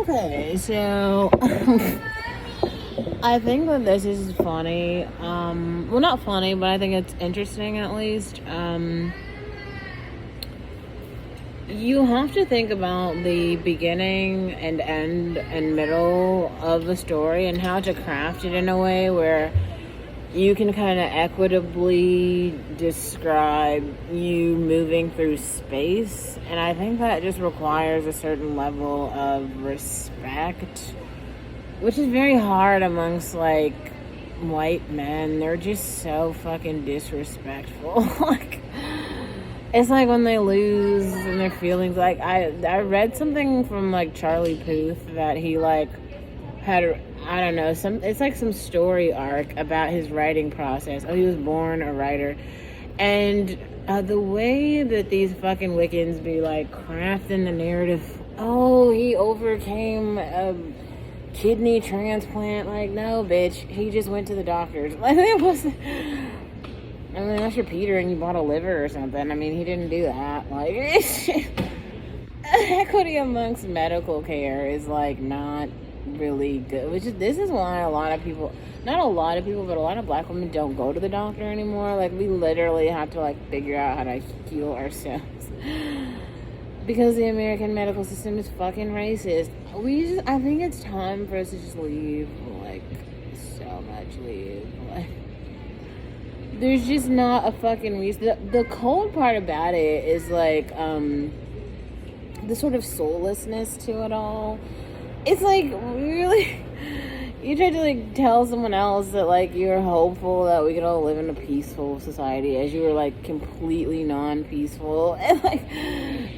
Okay, so I think that this is funny. Well, not funny, but I think it's interesting at least. You have to think about the beginning and end and middle of the story and how to craft it in a way where you can kind of equitably describe you moving through space. And I think that just requires a certain level of respect, which is very hard amongst like white men. They're just so fucking disrespectful. Like, it's like when they lose and their feelings. Like I read something from like Charlie Puth that he like had, I don't know, it's like some story arc about his writing process. Oh, he was born a writer. And the way that these fucking Wiccans be like crafting the narrative, oh, he overcame a kidney transplant. Like, no, bitch, he just went to the doctors. Like, it wasn't, I mean, unless you're Peter and you bought a liver or something. I mean, he didn't do that. Like, equity amongst medical care is like not really good. This is why a lot of people, not a lot of people, but a lot of black women don't go to the doctor anymore. Like, we literally have to like figure out how to heal ourselves because the American medical system is fucking racist. I think it's time for us to just leave. Like, so much leave. Like, there's just not a fucking reason. The cold part about it is like the sort of soullessness to it all. It's like, really, you try to like tell someone else that like you're hopeful that we could all live in a peaceful society as you were like completely non-peaceful and like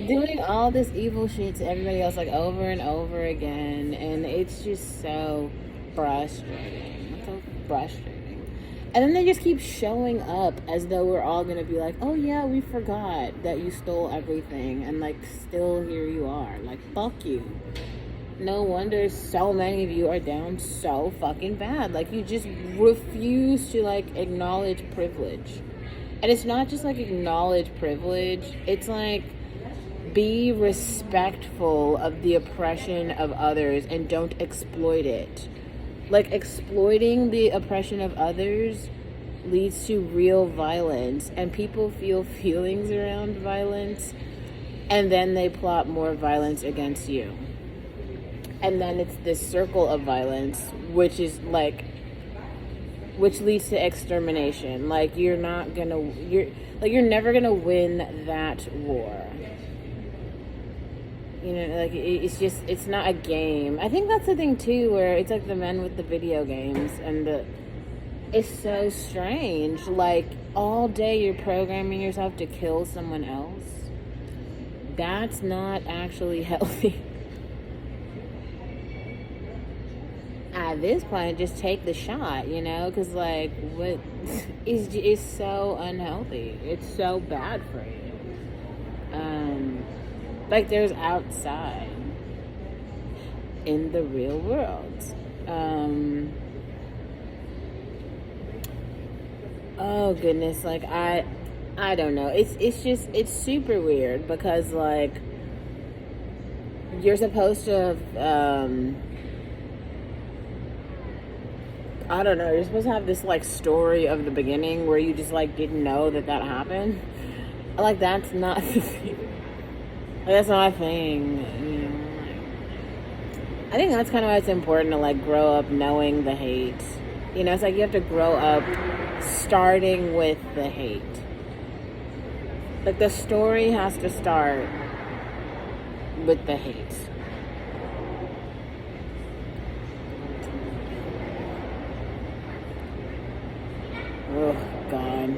doing all this evil shit to everybody else like over and over again. And it's just so frustrating. It's so frustrating. And then they just keep showing up as though we're all gonna be like, oh yeah, we forgot that you stole everything, and like still here you are. Like, fuck you. No wonder so many of you are down so fucking bad. Like, you just refuse to like acknowledge privilege. And it's not just like acknowledge privilege, it's like be respectful of the oppression of others and don't exploit it. Like, exploiting the oppression of others leads to real violence, and people feel feelings around violence, and then they plot more violence against you. And then it's this circle of violence, which leads to extermination. Like, you're never gonna win that war. You know, like, it's not a game. I think that's the thing too, where it's like the men with the video games, and it's so strange. Like, all day you're programming yourself to kill someone else. That's not actually healthy. At this point, just take the shot, you know, because like, what is so unhealthy. It's so bad for you. Like, there's outside in the real world. Oh goodness, like I don't know. It's super weird because like you're supposed to I don't know, you're supposed to have this like story of the beginning where you just like didn't know that happened. Like, that's not the thing. That's not a thing, you know. I think that's kind of why it's important to like grow up knowing the hate. You know, it's like you have to grow up starting with the hate. Like, the story has to start with the hate. Oh, God.